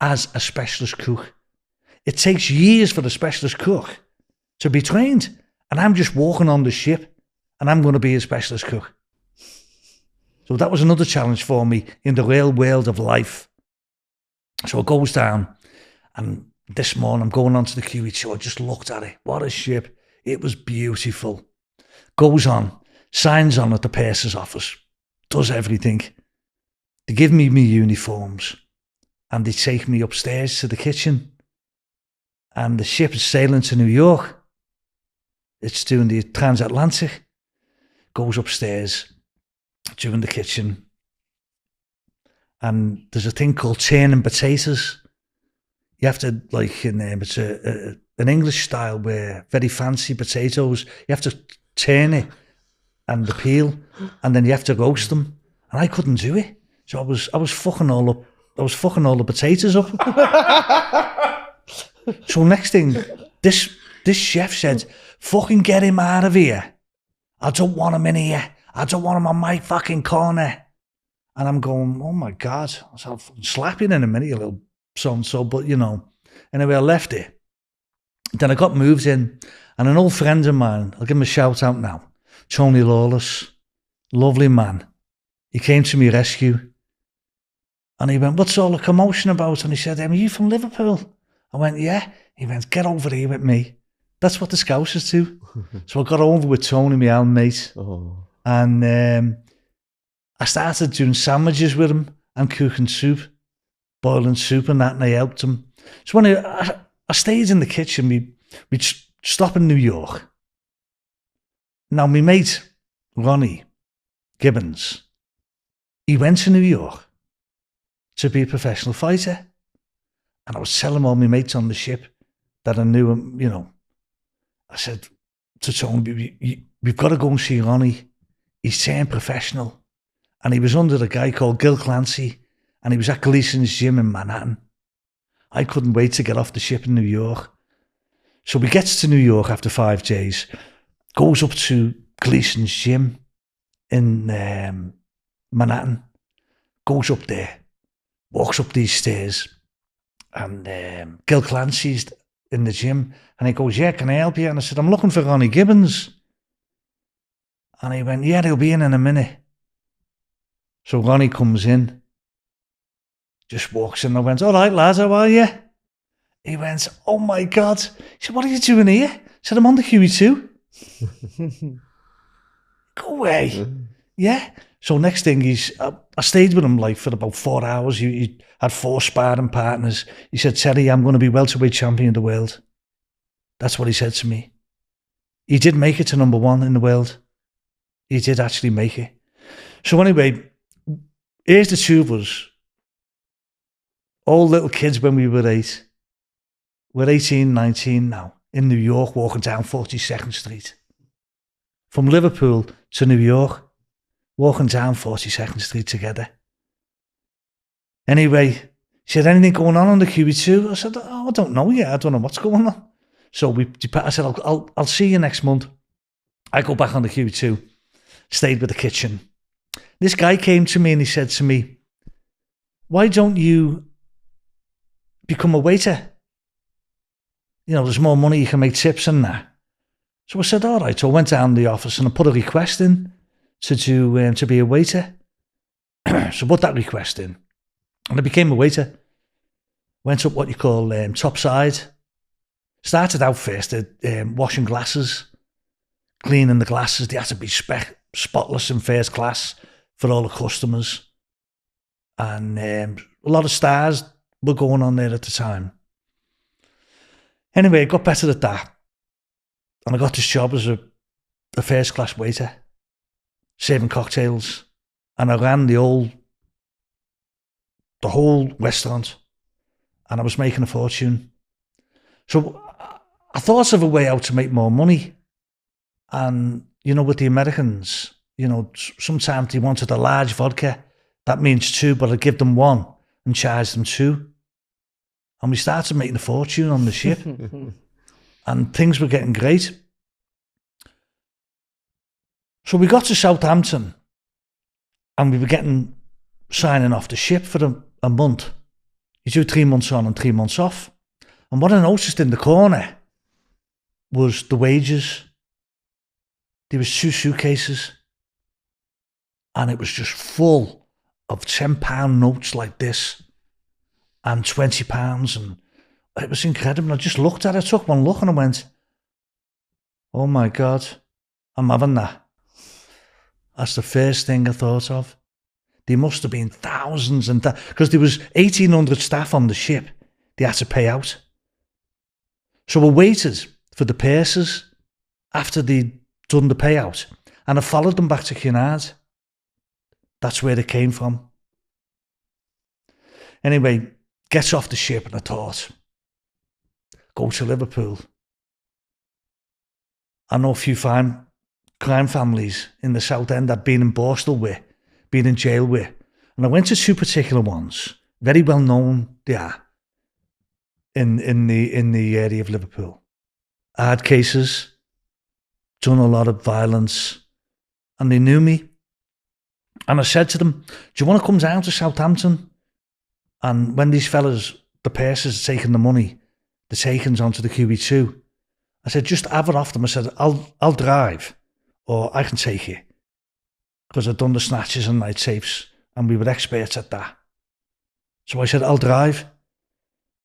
as a specialist cook. It takes years for the specialist cook to be trained. And I'm just walking on the ship and I'm going to be a specialist cook. So that was another challenge for me in the real world of life. So it goes down, and this morning I'm going onto the QE2. I just looked at it. What a ship. It was beautiful. Goes on, signs on at the purser's office, does everything. They give me my uniforms and they take me upstairs to the kitchen. And the ship is sailing to New York. It's doing the transatlantic. Goes upstairs, doing the kitchen. And there's a thing called turning potatoes. You have to, like, it's an English style where very fancy potatoes, you have to turn it and the peel, and then you have to roast them. And I couldn't do it. So I was fucking all up. I was fucking all the potatoes up. So next thing, this chef said, fucking get him out of here. I don't want him in here. I don't want him on my fucking corner. And I'm going, oh my God, I'll slap you in a minute, you little so-and-so, but you know. Anyway, I left it. Then I got moved in, and an old friend of mine, I'll give him a shout out now, Tony Lawless, lovely man. He came to my rescue, and he went, what's all the commotion about? And he said, are you from Liverpool? I went, yeah. He went, get over here with me. That's what the Scousers do. So I got over with Tony, my old mate, and I started doing sandwiches with him and cooking soup, boiling soup and that, and I helped him. So when I stayed in the kitchen, we'd stop in New York. Now, my mate, Ronnie Gibbons, he went to New York to be a professional fighter. And I was telling all my mates on the ship that I knew him, you know. I said to Tony, we've got to go and see Ronnie. He's turned professional. And he was under a guy called Gil Clancy, and he was at Gleason's gym in Manhattan. I couldn't wait to get off the ship in New York. So we gets to New York after 5 days, goes up to Gleason's gym in Manhattan, goes up there, walks up these stairs, and Gil Clancy's in the gym, and he goes, yeah, can I help you? And I said, I'm looking for Ronnie Gibbons. And he went, yeah, he'll be in a minute. So Ronnie comes in, just walks in. I went, all right, lads, how are you? He went, oh my God. He said, what are you doing here? I said, I'm on the QE2. Go away. Yeah. So next thing I stayed with him like for about 4 hours. He had 4 sparring partners. He said, Terry, I'm going to be welterweight champion of the world. That's what he said to me. He did make it to number 1 in the world. He did actually make it. So anyway, here's the two of us, all little kids when we were 8. We're 18, 19 now, in New York, walking down 42nd Street. From Liverpool to New York, walking down 42nd Street together. Anyway, he said, anything going on the QE2? I said, oh, I don't know yet. I don't know what's going on. So I said, I'll see you next month. I go back on the QE2, stayed with the kitchen. This guy came to me and he said to me, why don't you become a waiter? You know, there's more money, you can make tips and that. So I said, all right. So I went down to the office and I put a request in to be a waiter. So I put that request in and I became a waiter. Went up what you call top side. Started out first at washing glasses, cleaning the glasses. They had to be spotless and first class for all the customers. And a lot of stars were going on there at the time. Anyway, I got better at that. And I got this job as a first class waiter, serving cocktails. And I ran the whole restaurant. And I was making a fortune. So I thought of a way out to make more money. And, you know, with the Americans, you know, sometimes they wanted a large vodka. That means 2, but I'd give them 1 and charge them 2. And we started making a fortune on the ship. And things were getting great. So we got to Southampton and we were signing off the ship for a month You do 3 months on and 3 months off. And what I noticed in the corner was the wages. There was 2 suitcases. And it was just full of £10 notes like this. And £20. And it was incredible. I just looked at it, I took one look and I went, oh my God, I'm having that. That's the first thing I thought of. There must have been thousands and because there was 1,800 staff on the ship. They had to pay out. So I waited for the purses after they'd done the payout, and I followed them back to Cunard. That's where they came from. Anyway, gets off the ship and I thought, go to Liverpool. I know a few fine crime families in the South End I'd been in Borstal with, been in jail with. And I went to 2 particular ones, very well known they are, in the area of Liverpool. Hard cases, done a lot of violence, and they knew me. And I said to them, do you want to come down to Southampton? And when these fellas, the purses, are taking the money, the takings onto the QE2, I said, just have it off them. I said, I'll drive, or I can take you. Because I'd done the snatches and night safes, and we were experts at that. So I said, I'll drive.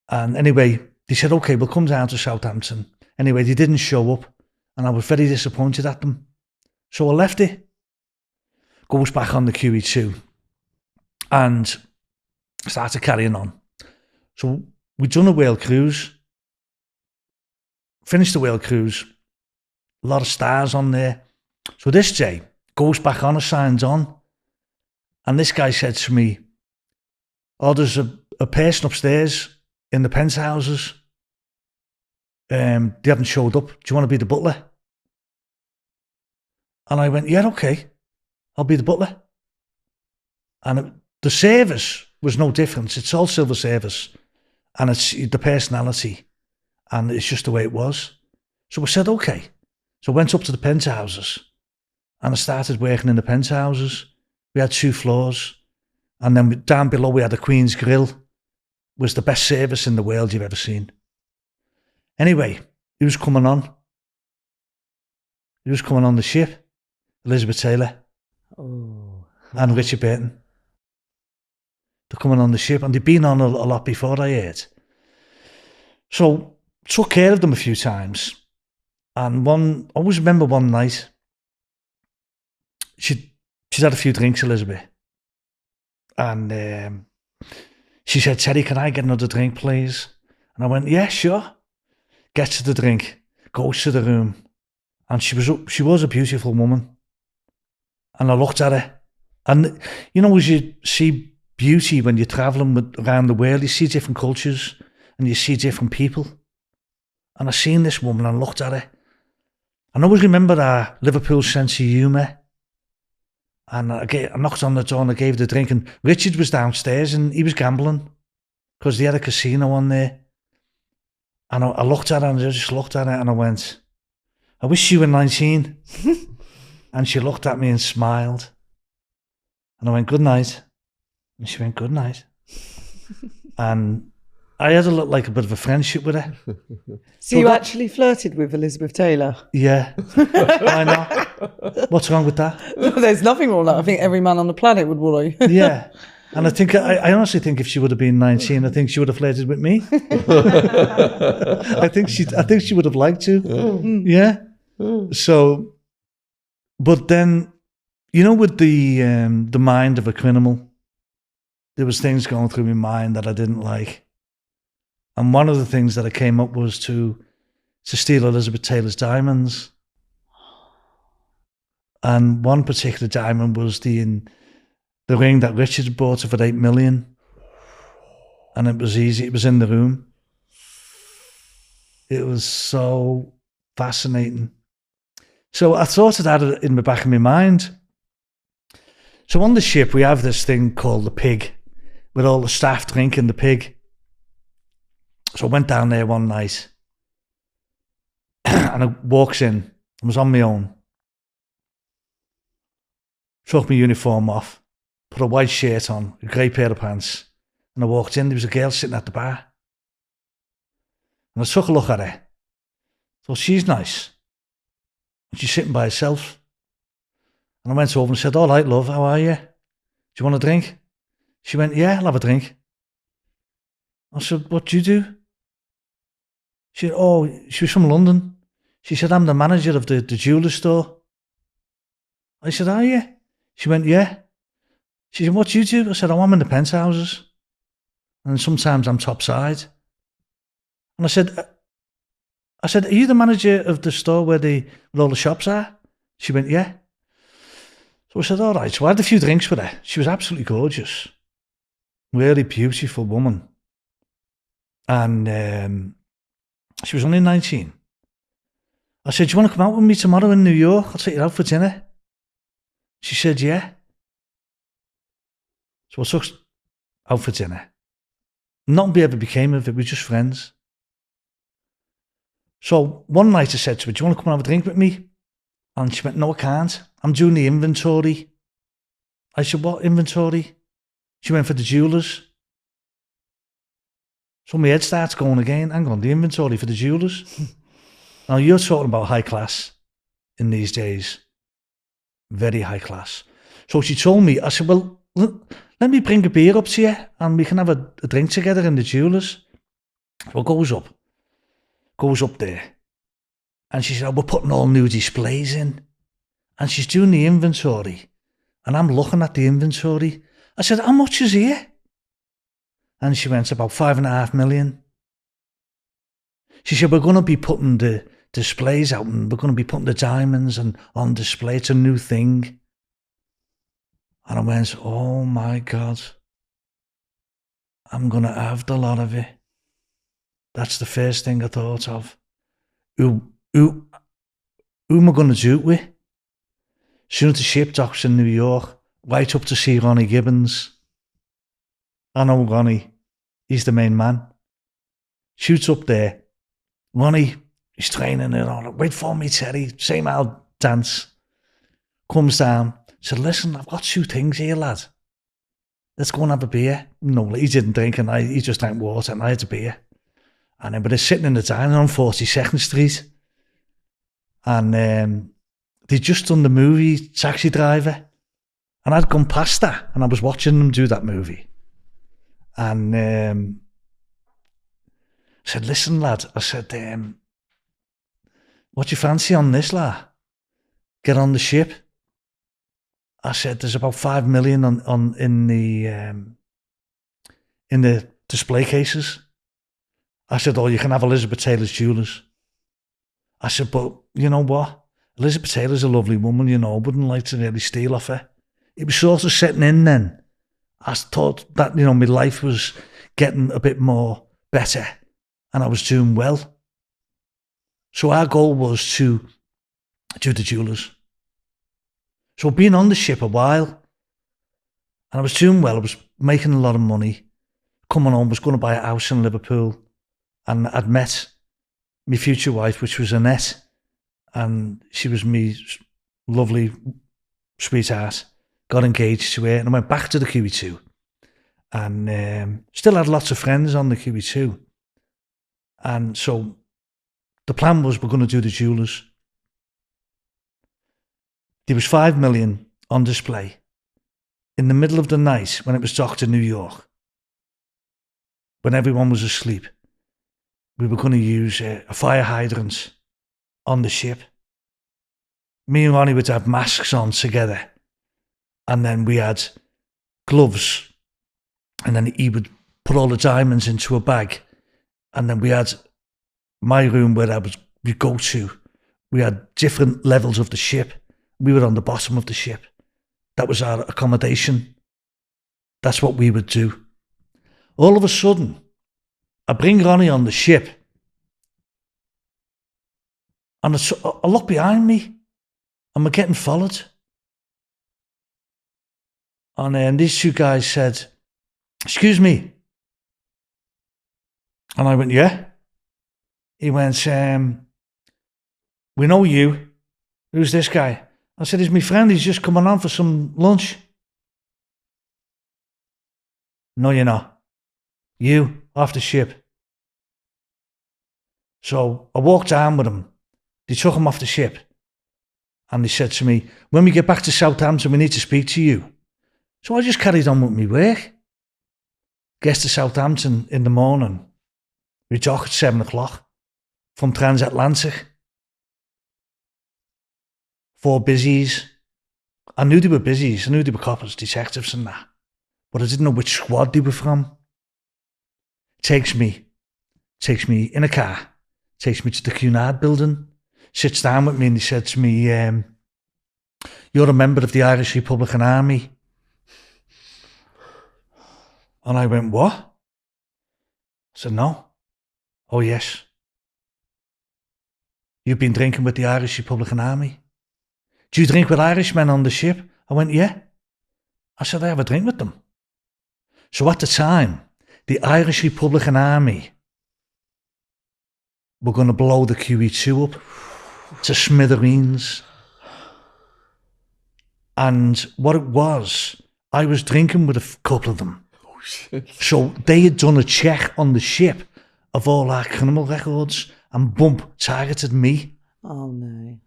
And anyway, they said, okay, we'll come down to Southampton. Anyway, they didn't show up, and I was very disappointed at them. So I left it. Goes back on the QE2, and started carrying on. So we'd done a whale cruise, finished the whale cruise, a lot of stars on there. So this day, goes back on, signs on, and this guy said to me, oh, there's a person upstairs in the penthouses. They haven't showed up. Do you want to be the butler? And I went, yeah, okay, I'll be the butler. And the service was no difference. It's all silver service, and it's the personality, and it's just the way it was. So I said, okay. So I went up to the penthouses, and I started working in the penthouses. We had 2 floors, and then down below we had a Queen's Grill. It was the best service in the world you've ever seen. Anyway, he was coming on. He was coming on the ship. Elizabeth Taylor. Oh. And Richard Burton. They're coming on the ship, and they'd been on a lot before, I heard. So, took care of them a few times. And I always remember one night, she'd had a few drinks, Elizabeth. And she said, Terry, can I get another drink, please? And I went, yeah, sure. Gets to the drink, goes to the room, and she was a beautiful woman. And I looked at her, and you know, as you see beauty when you're travelling around the world, you see different cultures and you see different people. And I seen this woman and looked at her, and I always remember our Liverpool sense of humour. And I knocked on the door and I gave the drink, and Richard was downstairs and he was gambling because they had a casino on there. And I looked at her, and I just looked at her, and I went, I wish you were 19. And she looked at me and smiled. And I went, good night. And she went, good night. And I had like a bit of a friendship with her. So you actually flirted with Elizabeth Taylor? Yeah. Why not? What's wrong with that? There's nothing wrong with that. I think every man on the planet would worry. Yeah. And I honestly think if she would have been 19, I think she would have flirted with me. I think she would have liked to. Yeah. So, but then, you know, with the mind of a criminal, there was things going through my mind that I didn't like. And one of the things that I came up was to steal Elizabeth Taylor's diamonds. And one particular diamond was the ring that Richard bought her for $8 million. And it was easy. It was in the room. It was so fascinating. So I thought of that in the back of my mind. So on the ship, we have this thing called the pig, with all the staff drinking the pig. So I went down there one night and I walks in. I was on my own. Took my uniform off, put a white shirt on, a grey pair of pants, And I walked in, there was a girl sitting at the bar. And I took a look at her. Thought, she's nice. And she's sitting by herself. And I went over and said, all right, love, how are you? Do you want a drink? She went, yeah, I'll have a drink. I said, what do you do? She said, oh, she was from London. She said, I'm the manager of the jeweller's store. I said, are you? She went, yeah. She said, what do you do? I said, oh, I'm in the penthouses. And sometimes I'm topside. And I said, are you the manager of the store where all the shops are? She went, yeah. So I said, all right. So I had a few drinks with her. She was absolutely gorgeous. Really beautiful woman. And she was only 19. I said, do you want to come out with me tomorrow in New York? I'll take you out for dinner. She said, yeah. So I took out for dinner. Nothing ever became of it. We were just friends. So one night I said to her, do you want to come and have a drink with me? And she went, no, I can't. I'm doing the inventory. I said, what inventory? She went, for the jewellers. So my head starts going again. Hang on, the inventory for the jewellers? Now you're talking about high class in these days. Very high class. So she told me, I said, well, let me bring a beer up to you and we can have a drink together in the jewellers. Well, goes up there. And she said, oh, we're putting all new displays in. And she's doing the inventory. And I'm looking at the inventory. I said, how much is here? And she went, about 5.5 million. She said, we're going to be putting the displays out and we're going to be putting the diamonds on display. It's a new thing. And I went, oh my God. I'm going to have the lot of it. That's the first thing I thought of. Who am I going to do it with? Soon as the ship docks in New York, right up to see Ronnie Gibbons. I know Ronnie. He's the main man. Shoots up there. Ronnie, he's training it on. Wait for me, Terry. Same old dance. Comes down. Said, listen, I've got 2 things here, lad. Let's go and have a beer. No, he didn't drink and he just drank water and I had a beer. And then we're sitting in the diner on 42nd Street. And they'd just done the movie Taxi Driver. And I'd gone past that and I was watching them do that movie. And I said, listen, lad. I said, what do you fancy on this, lad? Get on the ship. I said, there's about 5 million in the display cases. I said, oh, you can have Elizabeth Taylor's jewellers. I said, but you know what? Elizabeth Taylor's a lovely woman, you know, I wouldn't like to really steal off her. It was sort of setting in then. I thought that, you know, my life was getting a bit more better and I was doing well. So our goal was to do the jewellers. So being on the ship a while, and I was doing well, I was making a lot of money, coming home, was going to buy a house in Liverpool, and I'd met my future wife, which was Annette, and she was me lovely sweetheart, got engaged to her, and I went back to the QE2, and still had lots of friends on the QE2, and so the plan was we're going to do the jewellers. There was 5 million on display in the middle of the night when it was docked in New York, when everyone was asleep. We were going to use a fire hydrant on the ship. Me and Ronnie would have masks on together, and then we had gloves, and then he would put all the diamonds into a bag, and then we had my room where we go to. We had different levels of the ship. We were on the bottom of the ship. That was our accommodation. That's what we would do. All of a sudden, I bring Ronnie on the ship, and I look behind me, and we're getting followed. And then these 2 guys said, excuse me. And I went, yeah. He went, we know you. Who's this guy? I said, he's my friend. He's just coming on for some lunch. No, you're not. You, off the ship. So I walked down with him. They took him off the ship. And they said to me, when we get back to Southampton, we need to speak to you. So I just carried on with my work. Gets to Southampton in the morning. We dock at 7 o'clock from Transatlantic. 4 busies. I knew they were busies. I knew they were coppers, detectives and that. But I didn't know which squad they were from. Takes me in a car. Takes me to the Cunard building. Sits down with me and he said to me, you're a member of the Irish Republican Army. And I went, what? I said, no. Oh, yes. You've been drinking with the Irish Republican Army. Do you drink with Irishmen on the ship? I went, yeah. I said, I have a drink with them. So at the time, the Irish Republican Army were going to blow the QE2 up to smithereens. And what it was, I was drinking with a couple of them. Oh, shit. So they had done a check on the ship of all our criminal records and bump targeted me. Oh, no.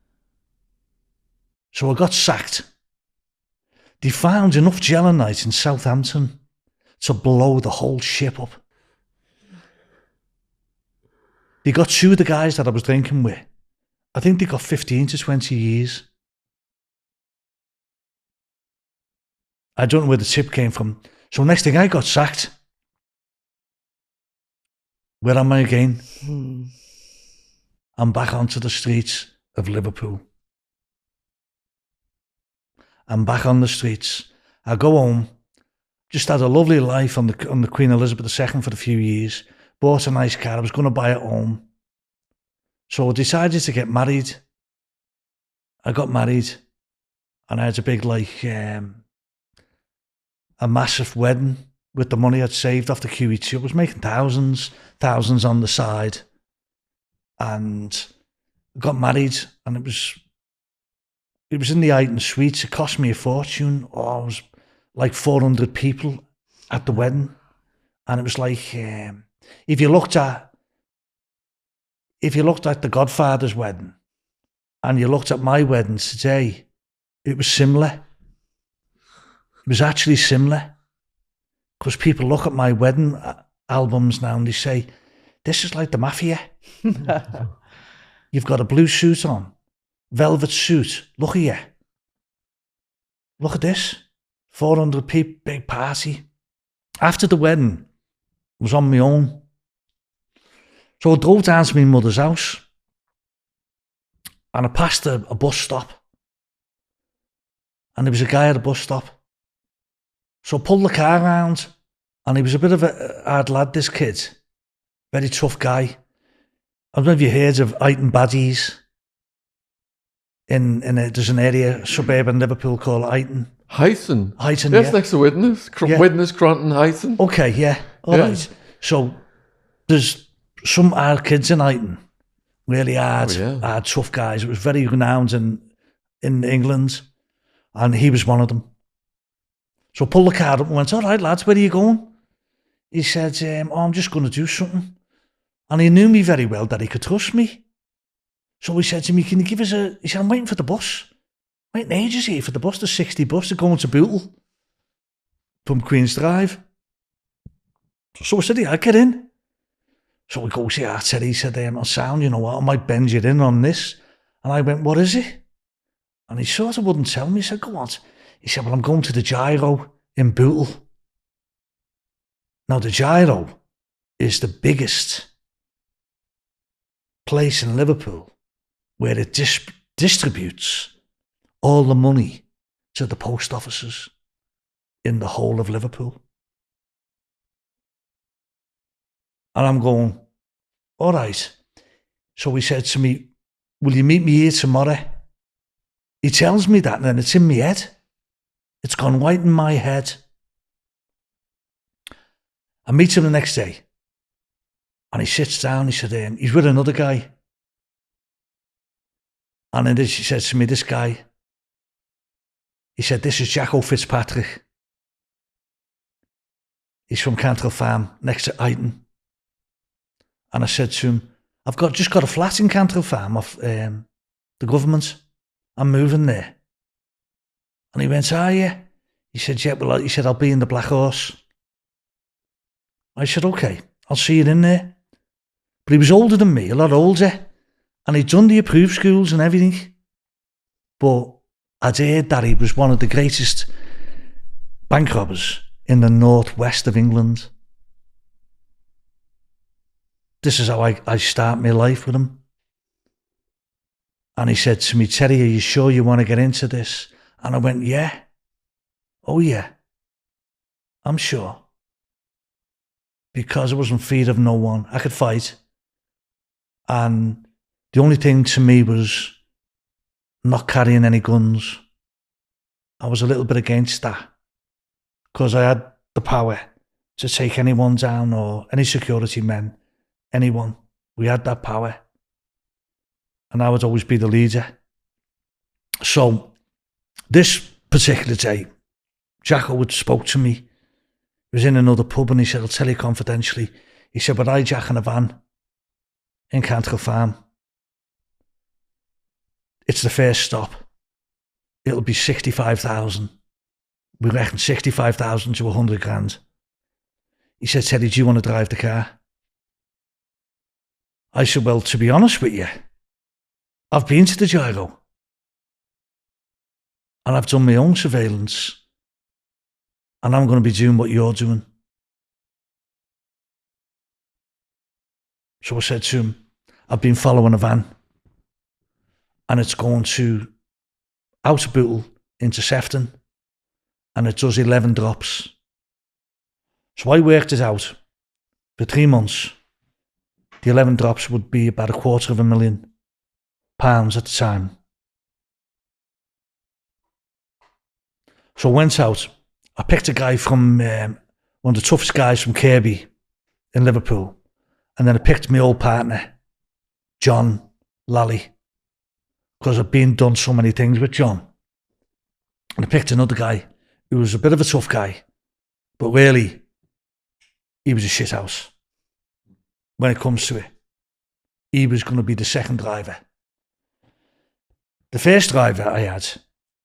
So I got sacked. They found enough gelinite in Southampton to blow the whole ship up. They got 2 of the guys that I was drinking with. I think they got 15 to 20 years. I don't know where the tip came from. So next thing I got sacked. Where am I again? I'm back onto the streets of Liverpool. I'm back on the streets. I go home. Just had a lovely life on the Queen Elizabeth II for a few years. Bought a nice car. I was going to buy it home. So I decided to get married. I got married. And I had a big, a massive wedding with the money I'd saved off the QE2. I was making thousands on the side. And I got married. And it was in the Eighton Suites. It cost me a fortune. Oh, it was like 400 people at the wedding. And it was like, if you looked at the Godfather's wedding and you looked at my wedding today, it was similar. It was actually similar. Because people look at my wedding albums now and they say, this is like the mafia. You've got a blue suit on. Velvet suit. Look at you. Look at this. 400 people, big party. After the wedding, I was on my own. So I drove down to my mother's house. And I passed a bus stop. And there was a guy at a bus stop. So I pulled the car around. And he was a bit of a hard lad, this kid. Very tough guy. I don't know if you heard of Eighton Baddies. There's an area, suburban Liverpool called Eighton. Hythen. Hythen, That's yeah. next to Widnes. Yeah. Widnes, Cronton, Hythen. Okay, yeah. All right. So there's some hard kids in Eighton. Really hard, hard, tough guys. It was very renowned in England. And he was one of them. So I pulled the car up and went, all right, lads, where are you going? He said, I'm just going to do something. And he knew me very well, that he could trust me. So he said to me, can you give us he said, I'm waiting for the bus. Waiting ages here for the bus, the 60 bus to go to Butler from Queen's Drive. So I said, yeah, get in. So we go see Art. He said, I'm not sound, you know what, I might bend you in on this. And I went, what is it? And he sort of wouldn't tell me. He said, go on. He said, well, I'm going to the Gyro in Bootle. Now, the Gyro is the biggest place in Liverpool where it distributes all the money to the post offices in the whole of Liverpool. And I'm going, all right. So he said to me, will you meet me here tomorrow? He tells me that and then it's in my head. It's gone white in my head. I meet him the next day. And he sits down, he said, he's with another guy. And then he says to me, this guy, he said, this is Jacko Fitzpatrick. He's from Cantrell Farm, next to Eighton. And I said to him, I've just got a flat in Cantrell Farm off the government. I'm moving there. And he went, are you? He said, yeah, well, he said, I'll be in the Black Horse. I said, okay, I'll see you in there. But he was older than me, a lot older. And he'd done the approved schools and everything. But I'd heard that he was one of the greatest bank robbers in the northwest of England. This is how I start my life with him. And he said to me, Terry, are you sure you want to get into this? And I went, yeah. Oh, yeah. I'm sure. Because I wasn't afraid of no one. I could fight. And the only thing to me was not carrying any guns. I was a little bit against that. Because I had the power to take anyone down or any security men, anyone. We had that power. And I would always be the leader. So this particular day, Jack Attwood spoke to me. He was in another pub and he said, I'll tell you confidentially. He said, we're hijacking a van in Cantrell Farm. It's the first stop. It'll be 65,000. We reckon 65,000 to 100 grand. He said, Teddy, do you want to drive the car? I said, well, to be honest with you, I've been to the gyro. And I've done my own surveillance. And I'm going to be doing what you're doing. So I said to him, I've been following a van. And it's going to out of Butler into Sefton. And it does 11 drops. So I worked it out. For 3 months, the 11 drops would be about £250,000 at the time. So I went out. I picked a guy from one of the toughest guys from Kirby in Liverpool. And then I picked my old partner, John Lally, because I've done so many things with John. And I picked another guy who was a bit of a tough guy, but really, he was a shithouse. When it comes to it, he was going to be the second driver. The first driver I had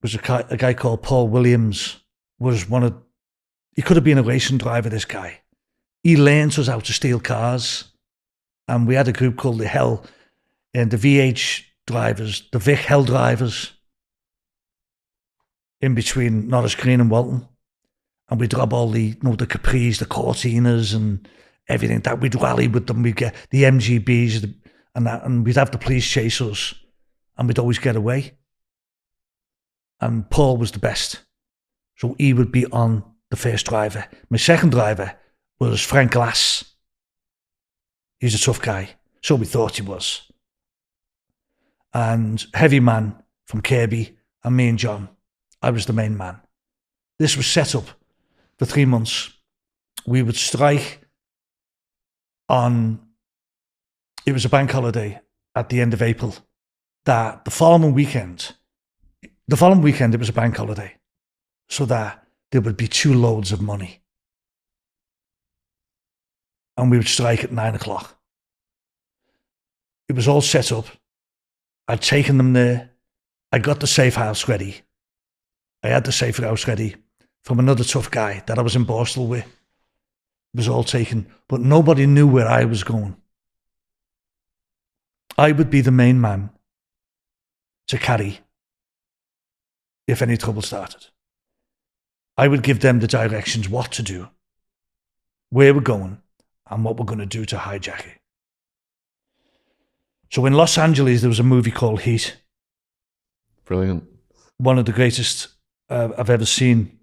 was a guy called Paul Williams. He could have been a racing driver, this guy. He learned us how to steal cars. And we had a group called the Hell, and the VH drivers, the Vic Hell drivers, in between Norris Green and Walton. And we'd rob all the Capris, the Cortinas and everything. That we'd rally with them. We'd get the MGBs and we'd have the police chase us. And we'd always get away. And Paul was the best. So he would be on the first driver. My second driver was Frank Glass. He's a tough guy. So we thought he was. And Heavy Man from Kirby and me and John. I was the main man. This was set up for 3 months. We would strike on, it was a bank holiday at the end of April. That the following weekend it was a bank holiday. So that there would be 2 loads of money. And we would strike at 9 o'clock. It was all set up. I'd taken them there. I got the safe house ready. I had the safe house ready from another tough guy that I was in Borstal with. It was all taken, but nobody knew where I was going. I would be the main man to carry if any trouble started. I would give them the directions what to do, where we're going, and what we're going to do to hijack it. So in Los Angeles, there was a movie called Heat. Brilliant. One of the greatest I've ever seen.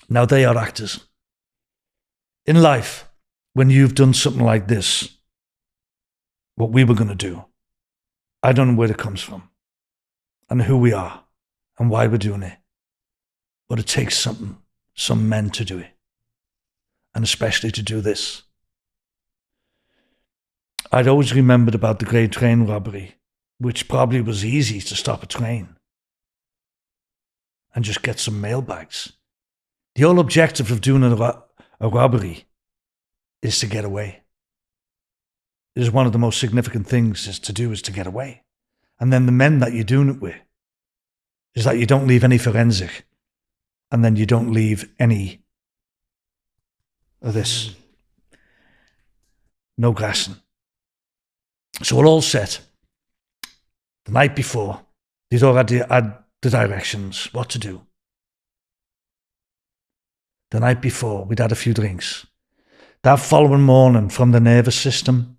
Now, they are actors. In life, when you've done something like this, what we were going to do, I don't know where it comes from and who we are and why we're doing it. But it takes some men to do it. And especially to do this. I'd always remembered about the Great Train Robbery, which probably was easy to stop a train and just get some mail bags. The whole objective of doing a a robbery is to get away. It is one of the most significant things is to get away. And then the men that you're doing it with is that you don't leave any forensic, and then you don't leave any of this. No gassing. So we're all set. The night before, they'd all had the directions, what to do. The night before, we'd had a few drinks. That following morning, from the nervous system,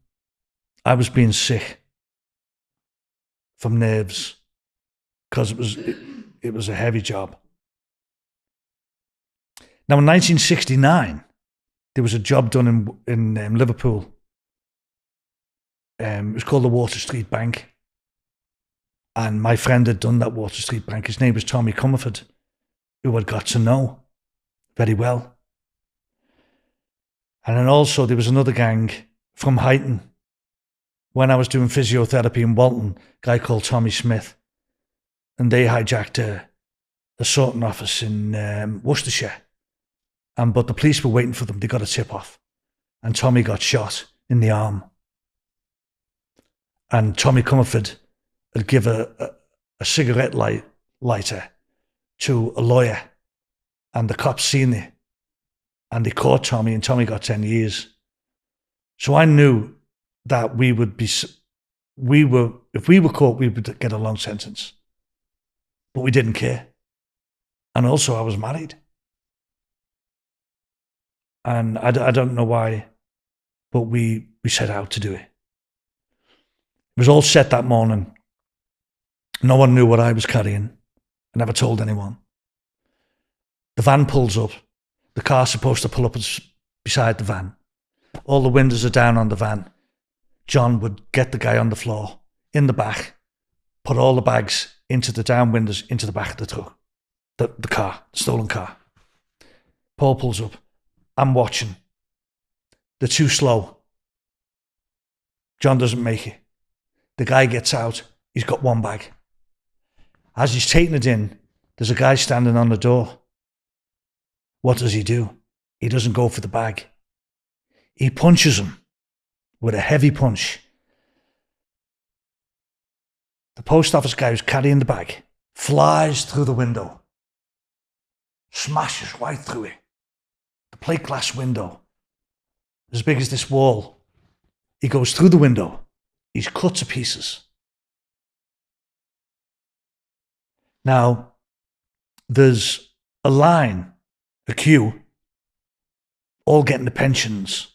I was being sick from nerves because it was a heavy job. Now, in 1969, there was a job done in Liverpool. It was called the Water Street Bank. And my friend had done that Water Street Bank. His name was Tommy Comerford, who I'd got to know very well. And then also there was another gang from Huyton. When I was doing physiotherapy in Walton, a guy called Tommy Smith. And they hijacked a sorting office in Worcestershire. But the police were waiting for them. They got a tip off. And Tommy got shot in the arm. And Tommy Comerford had give a cigarette lighter to a lawyer, and the cops seen it, and they caught Tommy, and Tommy got 10 years. So I knew that if we were caught, we would get a long sentence. But we didn't care. And also I was married. And I don't know why, but we set out to do it. It was all set that morning. No one knew what I was carrying. I never told anyone. The van pulls up. The car's supposed to pull up beside the van. All the windows are down on the van. John would get the guy on the floor, in the back, put all the bags into the down windows, into the back of the truck. The car, the stolen car. Paul pulls up. I'm watching. They're too slow. John doesn't make it. The guy gets out. He's got one bag. As he's taking it in, there's a guy standing on the door. What does he do? He doesn't go for the bag. He punches him with a heavy punch. The post office guy who's carrying the bag flies through the window, smashes right through it. The plate glass window, as big as this wall. He goes through the window. He's cut to pieces. Now, there's a line, a queue, all getting the pensions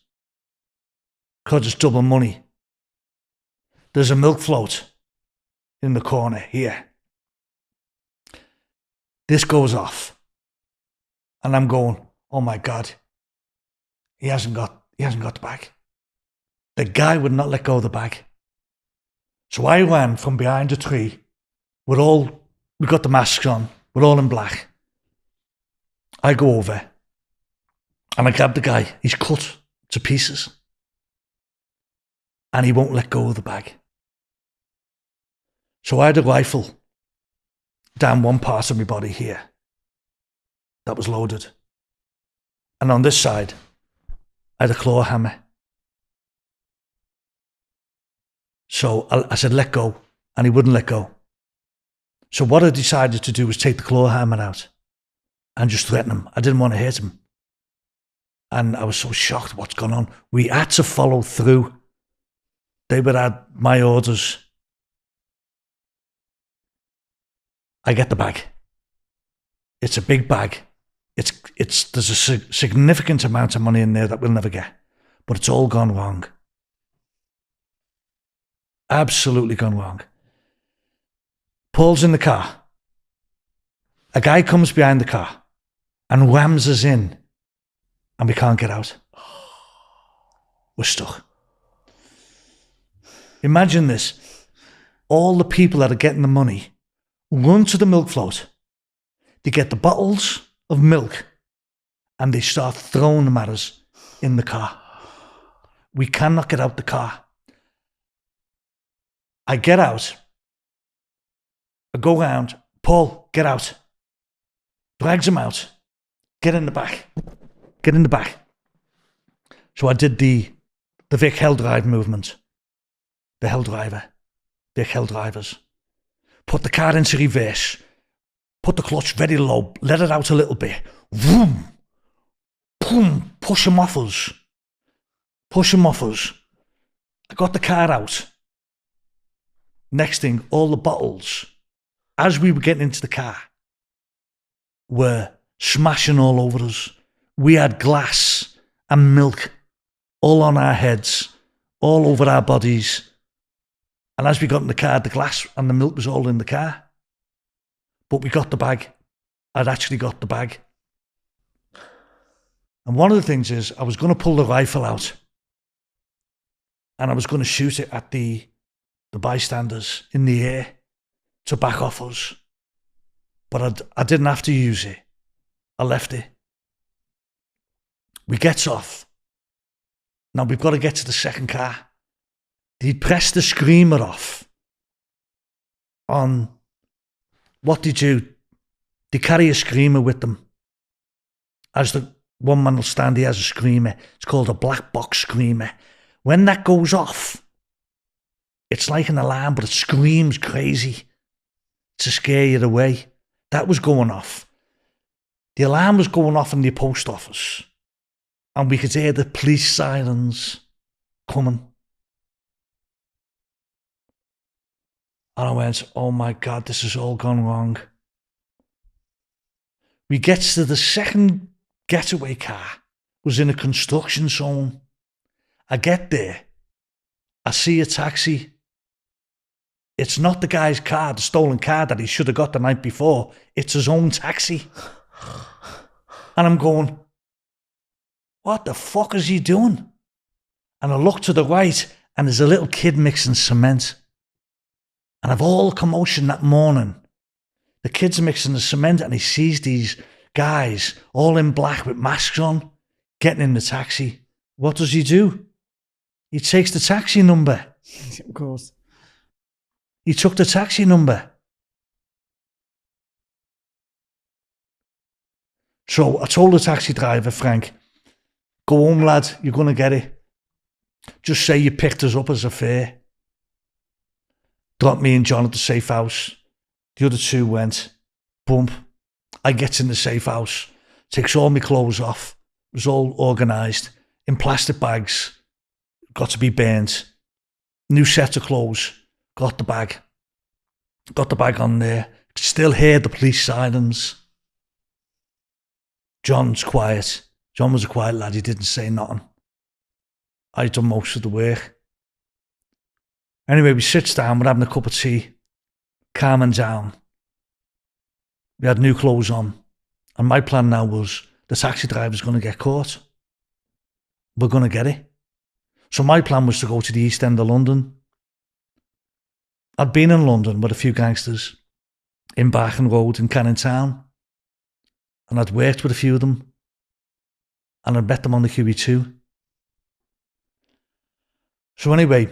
because it's double money. There's a milk float in the corner here. This goes off. And I'm going, oh my God, he hasn't got the bag. The guy would not let go of the bag. So I ran from behind a tree. We got the masks on. We're all in black. I go over and I grab the guy. He's cut to pieces. And he won't let go of the bag. So I had a rifle down one part of my body here that was loaded. And on this side, I had a claw hammer. So I said, let go. And he wouldn't let go. So what I decided to do was take the claw hammer out and just threaten him. I didn't want to hit him. And I was so shocked what's gone on. We had to follow through. They would have my orders. I get the bag. It's a big bag. There's a significant amount of money in there that we'll never get. But it's all gone wrong. Absolutely gone wrong. Paul's in the car. A guy comes behind the car and whams us in, and we can't get out. We're stuck. Imagine this. All the people that are getting the money run to the milk float. They get the bottles of milk and they start throwing them at us in the car. We cannot get out the car. I get out. I go round. Paul, get out. Drags him out. Get in the back. Get in the back. So I did the Vic Hell Drive movement. The Hell Driver. Vic Hell Drivers. Put the car into reverse. Put the clutch very low. Let it out a little bit. Vroom. Boom. Push him off us. Push him off us. I got the car out. Next thing, all the bottles, as we were getting into the car, were smashing all over us. We had glass and milk all on our heads, all over our bodies. And as we got in the car, the glass and the milk was all in the car. But we got the bag. I'd actually got the bag. And one of the things is, I was going to pull the rifle out. And I was going to shoot it at the bystanders in the air to back off us. But I didn't have to use it. I left it. We gets off. Now we've got to get to the second car. He'd pressed the screamer off. On what they do, they carry a screamer with them. As the one man will stand, he has a screamer. It's called a black box screamer. When that goes off, it's like an alarm, but it screams crazy to scare you away. That was going off. The alarm was going off in the post office, and we could hear the police sirens coming. And I went, oh my God, this has all gone wrong. We get to the second getaway car, was in a construction zone. I get there, I see a taxi. It's not the guy's car, the stolen car that he should have got the night before. It's his own taxi. And I'm going, what the fuck is he doing? And I look to the right, and there's a little kid mixing cement. And of all the commotion that morning, the kid's mixing the cement, and he sees these guys all in black with masks on, getting in the taxi. What does he do? He takes the taxi number. Of course. He took the taxi number. So I told the taxi driver, Frank, go home, lad, you're going to get it. Just say you picked us up as a fare. Dropped me and John at the safe house. The other two went. Bump. I gets in the safe house, takes all my clothes off. It was all organised in plastic bags. Got to be burnt. New set of clothes. Got the bag. Got the bag on there. Still hear the police sirens. John's quiet. John was a quiet lad. He didn't say nothing. I done most of the work. Anyway, we sits down. We're having a cup of tea. Calming down. We had new clothes on. And my plan now was the taxi driver's going to get caught. We're going to get it. So my plan was to go to the East End of London. I'd been in London with a few gangsters in Barking Road in Canning Town, and I'd worked with a few of them, and I'd met them on the QE2. So anyway,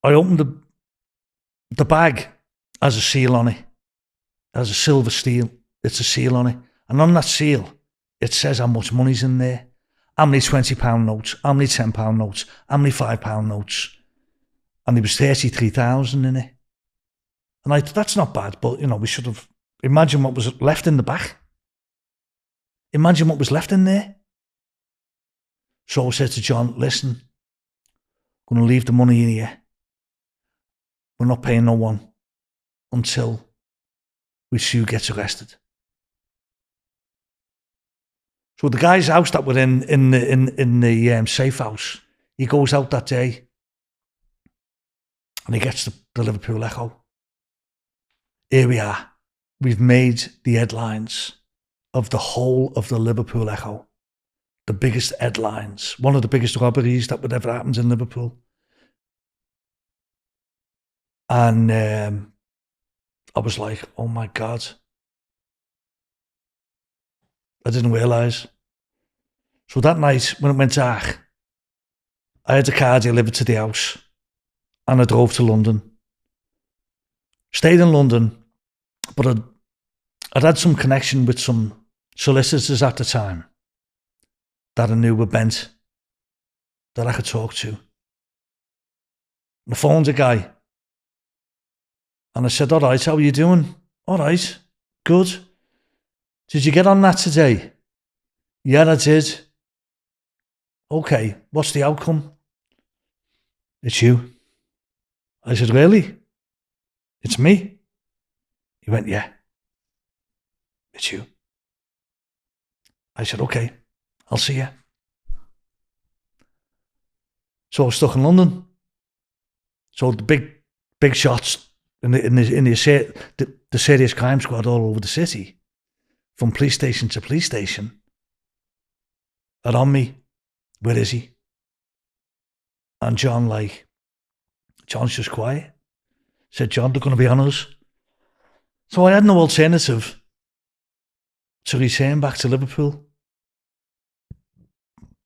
I opened the bag, has a seal on it, it has a silver seal, it's a seal on it, and on that seal, it says how much money's in there, how many £20 notes, how many £10 notes, how many £5 notes. And there was 33,000 in it. And I thought, that's not bad, but, you know, we should have... Imagine what was left in the back. Imagine what was left in there. So I said to John, listen, I'm going to leave the money in here. We're not paying no one until Sue gets arrested. So the guy's house that we're in the safe house, he goes out that day, and he gets the Liverpool Echo. Here we are. We've made the headlines of the whole of the Liverpool Echo. The biggest headlines. One of the biggest robberies that would ever happen in Liverpool. And I was like, oh my God. I didn't realise. So that night, when it went dark, I had a car delivered to the house. And I drove to London. Stayed in London, but I'd had some connection with some solicitors at the time that I knew were bent that I could talk to. And I phoned a guy. And I said, all right, how are you doing? All right, good. Did you get on that today? Yeah, I did. Okay, what's the outcome? It's you. I said, really? It's me? He went, yeah. It's you. I said, okay, I'll see you. So I was stuck in London. So the big shots in the serious crime squad all over the city, from police station to police station, are on me. Where is he? And John's just quiet. Said, John, they're going to be on us. So I had no alternative to return back to Liverpool.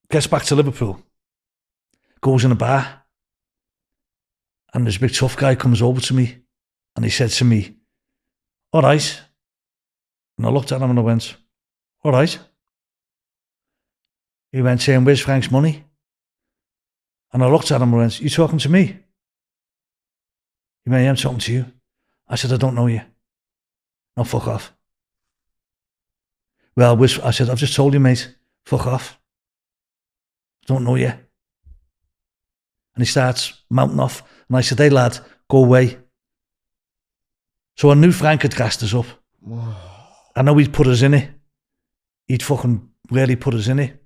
Gets back to Liverpool, goes in a bar, and this big tough guy comes over to me, and he said to me, all right. And I looked at him and I went, all right. He went, saying, where's Frank's money? And I looked at him and went, you talking to me? He went, yeah, I'm talking to you. I said, I don't know you. No, fuck off. Well, I said, I've just told you, mate, fuck off. I don't know you. And he starts mounting off. And I said, hey, lad, go away. So I knew Frank had gassed us up. I know he'd put us in it. He'd fucking really put us in it.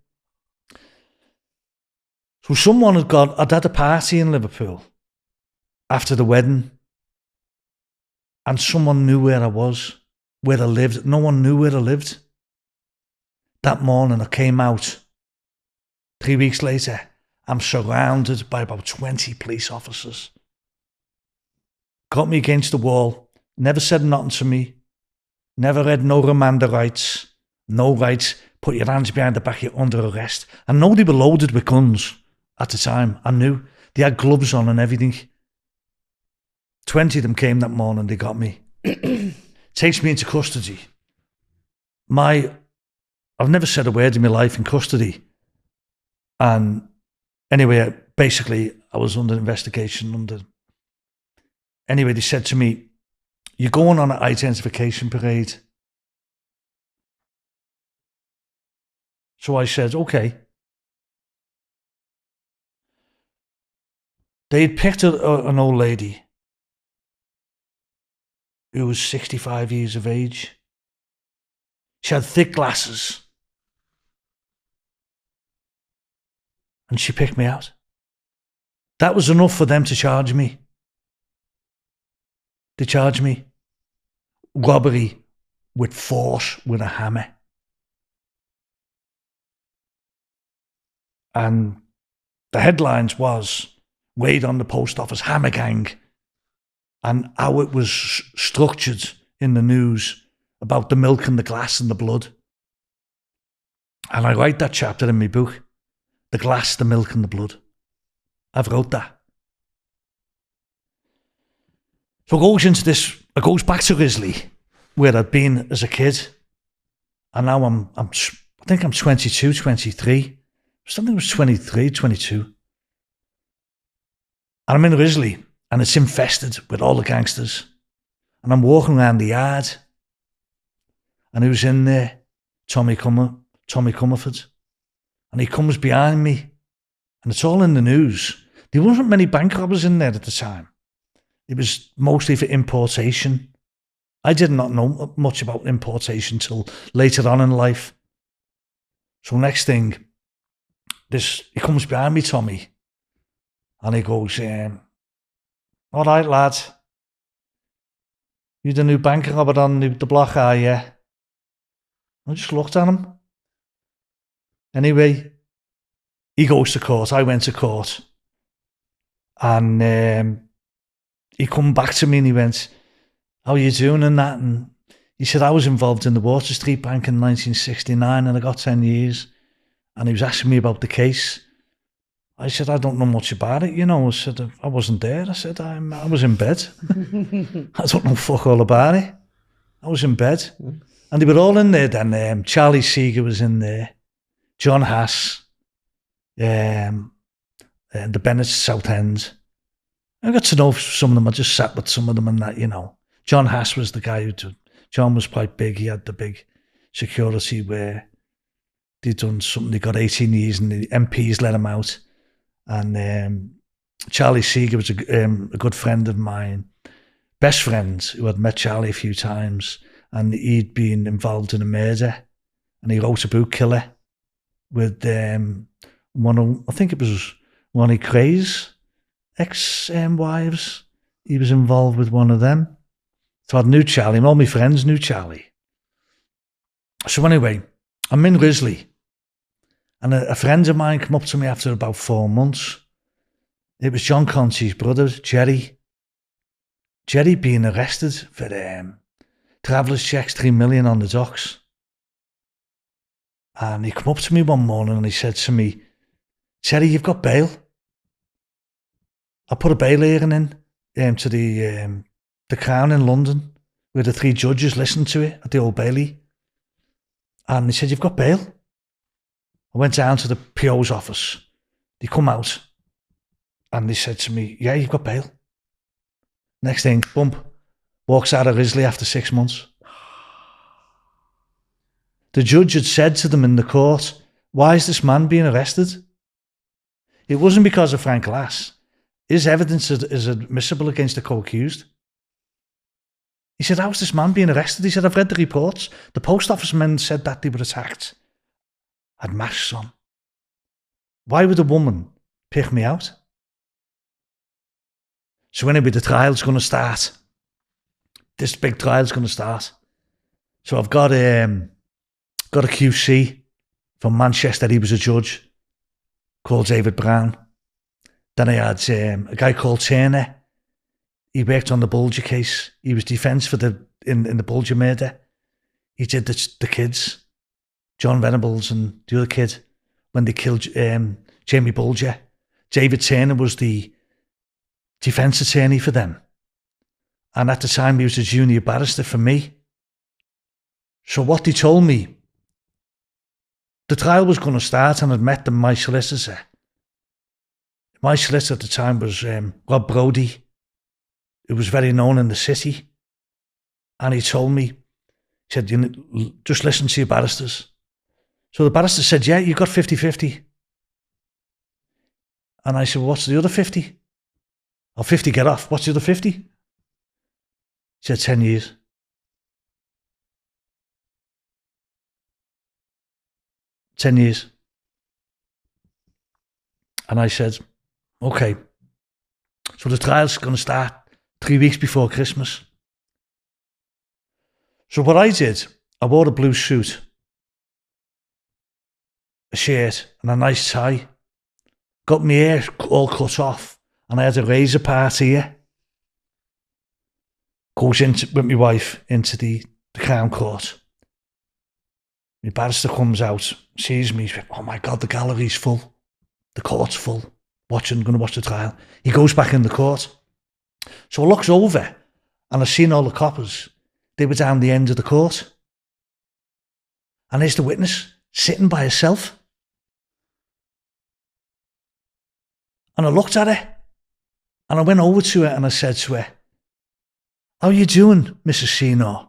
So someone I'd had a party in Liverpool after the wedding, and someone knew where I was, where I lived. No one knew where I lived. That morning I came out. 3 weeks later, I'm surrounded by about 20 police officers. Got me against the wall, never said nothing to me, never read no remand rights, no rights, put your hands behind the back, you're under arrest. I know they were loaded with guns at the time. I knew. They had gloves on and everything. 20 of them came that morning, they got me. Takes me into custody. I've never said a word in my life in custody. And anyway, basically, I was under investigation. Anyway, they said to me, you're going on an identification parade. So I said, okay. They had picked an old lady who was 65 years of age. She had thick glasses. And she picked me out. That was enough for them to charge me. They charged me robbery with force with a hammer. And the headlines was, raid on the post office, hammer gang. And how it was structured in the news about the milk and the glass and the blood. And I write that chapter in my book. The glass, the milk and the blood. I've wrote that. So it goes back to Risley, where I'd been as a kid. And now I think I'm 22, 23. Something was 23, 22. And I'm in Risley, and it's infested with all the gangsters. And I'm walking around the yard, and who's in there? Tommy Comerford. And he comes behind me, and it's all in the news. There wasn't many bank robbers in there at the time. It was mostly for importation. I did not know much about importation till later on in life. So next thing, he comes behind me, Tommy, and he goes, all right, lad, you the new bank robber on the block, are you? I just looked at him. Anyway, he goes to court. I went to court. And he come back to me and he went, how are you doing and that? And he said, I was involved in the Water Street Bank in 1969 and I got 10 years. And he was asking me about the case. I said, I don't know much about it, I said, I wasn't there. I said, I was in bed. I don't know fuck all about it. I was in bed. And they were all in there then. Charlie Seeger was in there. John Haas. the Bennett's South End. I got to know some of them. I just sat with some of them and that, you know. John Hass was the guy John was quite big. He had the big security where they'd done something. They got 18 years and the MPs let him out. And Charlie Seeger was a good friend of mine, best friend, who had met Charlie a few times. And he'd been involved in a murder. And he wrote a book, Killer, with one of, I think it was Ronnie Cray's ex-wives. He was involved with one of them. So I knew Charlie, and all my friends knew Charlie. So anyway, I'm in Risley, and a friend of mine came up to me after about 4 months. It was John Conti's brother, Jerry. Jerry being arrested for travellers checks, 3 million on the docks. And he came up to me one morning and he said to me, Jerry, you've got bail. I put a bail hearing in to the Crown in London, where the 3 judges listened to it at the Old Bailey. And he said, you've got bail. I went down to the PO's office. They come out and they said to me, yeah, you've got bail. Next thing, bump, walks out of Risley after 6 months. The judge had said to them in the court, why is this man being arrested? It wasn't because of Frank Glass. His evidence is admissible against the co-accused. He said, how's this man being arrested? He said, I've read the reports. The post office men said that they were attacked. Had masks on. Why would a woman pick me out? So anyway, the trial's going to start. This big trial's going to start. So I've got a QC from Manchester. He was a judge called David Brown. Then I had a guy called Turner. He worked on the Bulger case. He was defence for in the Bulger murder. He did the kids, John Venables and the other kid, when they killed Jamie Bulger. David Turner was the defence attorney for them. And at the time, he was a junior barrister for me. So what they told me, the trial was going to start, and I'd met my solicitor. My solicitor at the time was Rob Brodie, who was very known in the city. And he told me, he said, just listen to your barristers. So the barrister said, yeah, you got 50-50. And I said, well, what's the other 50? Oh, 50 get off. What's the other 50? He said, 10 years. 10 years. And I said, okay. So the trial's going to start 3 weeks before Christmas. So what I did, I wore a blue suit, a shirt and a nice tie. Got my hair all cut off and I had a razor part here. Goes with my wife into the Crown Court. My barrister comes out, sees me, says, oh my God, the gallery's full. The court's full. Going to watch the trial. He goes back in the court. So I looks over and I seen all the coppers. They were down the end of the court. And there's the witness sitting by herself. And I looked at her and I went over to her and I said to her, how you doing, Mrs. Senior?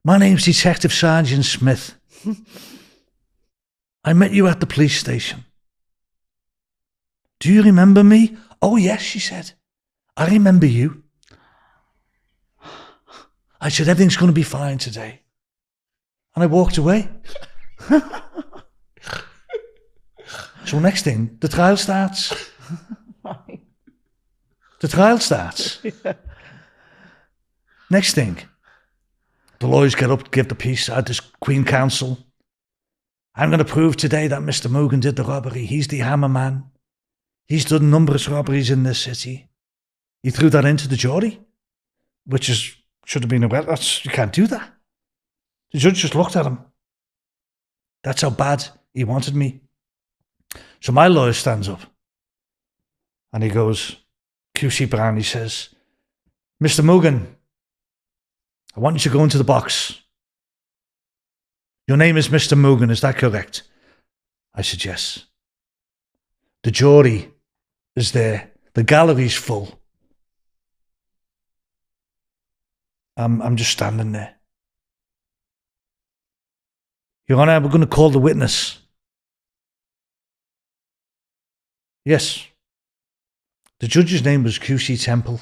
My name's Detective Sergeant Smith. I met you at the police station. Do you remember me? Oh, yes, she said. I remember you. I said, everything's going to be fine today. And I walked away. So next thing, the trial starts. The trial starts. Yeah. Next thing, the lawyers get up, give the piece out, this Queen Counsel. I'm going to prove today that Mr. Moogan did the robbery. He's the hammer man. He's done numerous robberies in this city. He threw that into the jury, which should have been you can't do that. The judge just looked at him. That's how bad he wanted me. So my lawyer stands up and he goes, QC Brown, he says, Mr. Moogan, I want you to go into the box. Your name is Mr. Moogan, is that correct? I said, yes. The jury is there. The gallery's full. I'm just standing there. Your Honour, we're going to call the witness. Yes. The judge's name was QC Temple.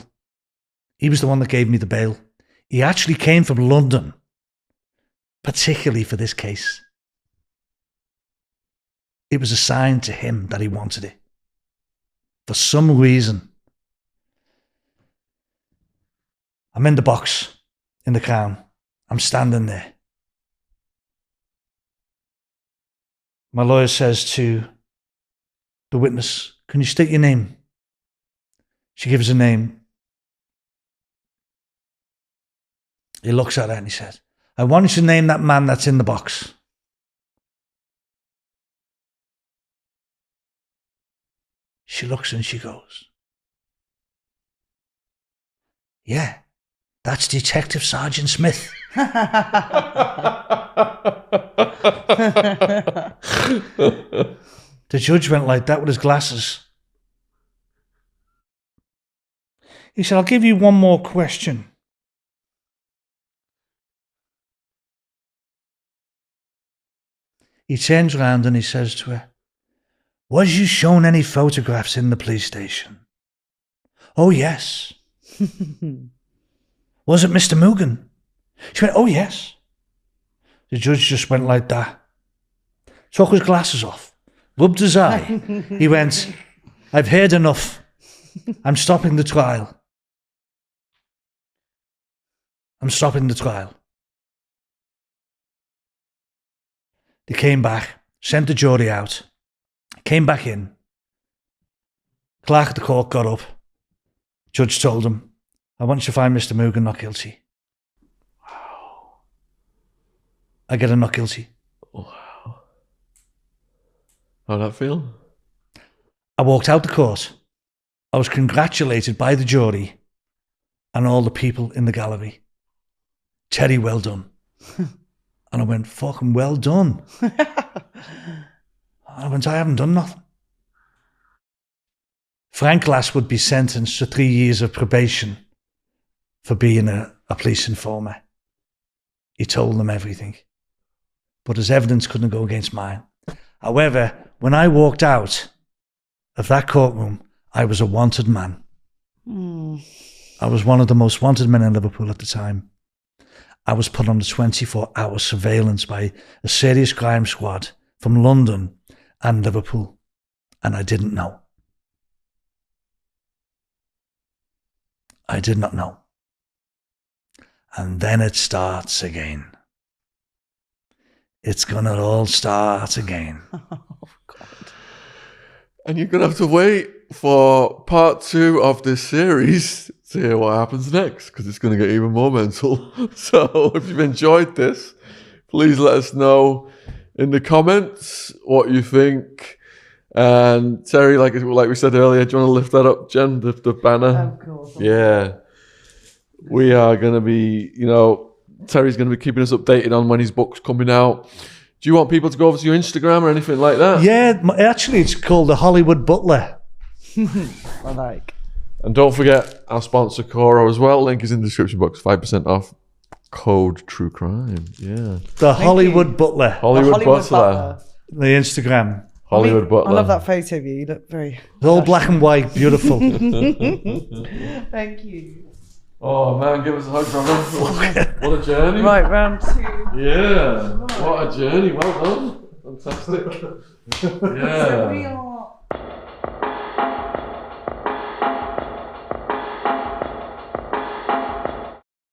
He was the one that gave me the bail. He actually came from London, particularly for this case. It was assigned to him that he wanted it. For some reason. I'm in the box, in the Crown. I'm standing there. My lawyer says to the witness, can you state your name? She gives a name. He looks at her and he says, I want you to name that man that's in the box. She looks and she goes, yeah, that's Detective Sergeant Smith. The judge went like that with his glasses. He said, I'll give you one more question. He turns around and he says to her, was you shown any photographs in the police station? Oh, yes. Was it Mr. Moogan? She went, oh, yes. The judge just went like that. Took his glasses off, rubbed his eye. He went, I've heard enough. I'm stopping the trial. I'm stopping the trial. They came back, sent the jury out, came back in. Clerk of the court got up. Judge told him, I want you to find Mr. Moogan not guilty. Wow. I get a not guilty. Wow. How'd that feel? I walked out the court. I was congratulated by the jury and all the people in the gallery. Terry, well done. And I went, fucking well done. I went, I haven't done nothing. Frank Glass would be sentenced to 3 years of probation for being a police informer. He told them everything. But his evidence couldn't go against mine. However, when I walked out of that courtroom, I was a wanted man. I was one of the most wanted men in Liverpool at the time. I was put under 24-hour surveillance by a serious crime squad from London and Liverpool, and I didn't know. I did not know. And then it starts again. It's gonna all start again. Oh, God. And you're going to have to wait for part 2 of this series to hear what happens next, because it's going to get even more mental. So if you've enjoyed this, please let us know in the comments what you think. And Terry, like we said earlier, do you want to lift that up, Jen, the banner? Of course. Yeah. We are going to be, Terry's going to be keeping us updated on when his book's coming out. Do you want people to go over to your Instagram or anything like that? Yeah, actually it's called The Hollywood Butler. I like. And don't forget our sponsor, Coro, as well. Link is in the description box. 5% off. Code True Crime. Yeah. The Hollywood Butler. Hollywood Butler. The Instagram. Hollywood Butler. I love that photo of you. You look very... It's all black and white, beautiful. Thank you. Oh, man, give us a hug, brother. What a journey. Right, round 2. Yeah. What a journey. Well done. Fantastic. Yeah. So we are...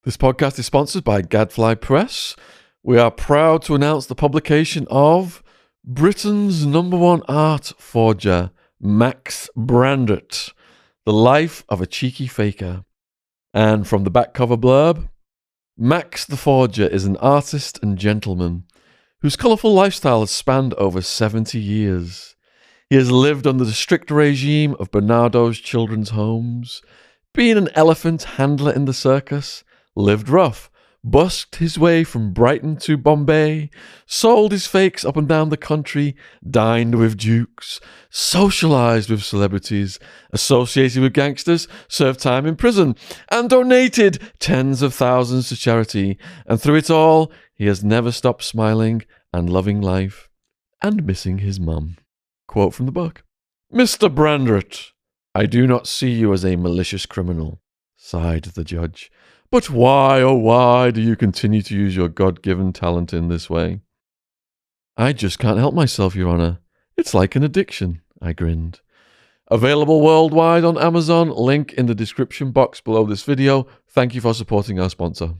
This podcast is sponsored by Gadfly Press. We are proud to announce the publication of Britain's #1 art forger, Max Brandrett, The Life of a Cheeky Faker. And from the back cover blurb, Max the Forger is an artist and gentleman whose colourful lifestyle has spanned over 70 years. He has lived under the strict regime of Bernardo's children's homes, been an elephant handler in the circus, lived rough, busked his way from Brighton to Bombay, sold his fakes up and down the country, dined with dukes, socialised with celebrities, associated with gangsters, served time in prison, and donated tens of thousands to charity. And through it all, he has never stopped smiling and loving life and missing his mum. Quote from the book. Mr. Brandrett, I do not see you as a malicious criminal, sighed the judge. But why, oh why, do you continue to use your God-given talent in this way? I just can't help myself, Your Honour. It's like an addiction, I grinned. Available worldwide on Amazon, link in the description box below this video. Thank you for supporting our sponsor.